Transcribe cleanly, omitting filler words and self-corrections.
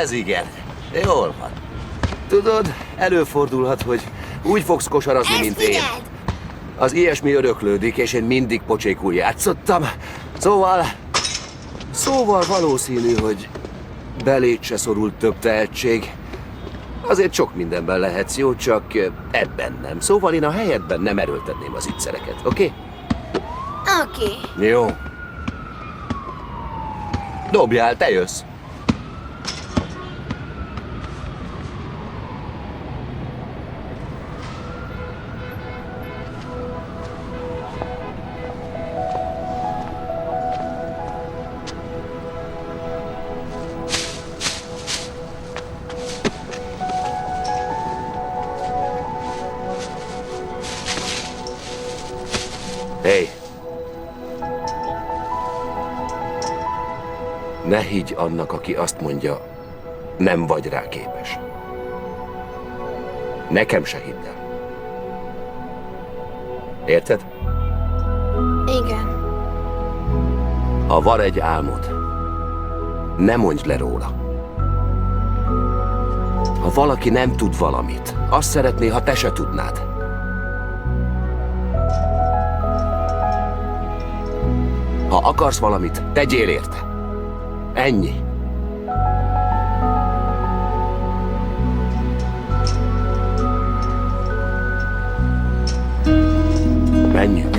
Ez igen. Jól van. Tudod, előfordulhat, hogy úgy fogsz kosarazni, mint én. Az ilyesmi öröklődik, és én mindig pocsékul játszottam. Szóval valószínű, hogy beléd se szorult több tehetség. Azért sok mindenben lehetsz jó, csak ebben nem. Szóval én a helyedben nem erőltetném az ígyszereket, oké? Oké. Jó. Dobjál, te jössz. Hey. Ne higgy annak, aki azt mondja, nem vagy rá képes. Nekem se hidd el. Érted? Igen. Ha van egy álmod, ne mondj le róla. Ha valaki nem tud valamit, azt szeretné, ha te se tudnád. Ha akarsz valamit, tegyél érte. Ennyi. Menjünk.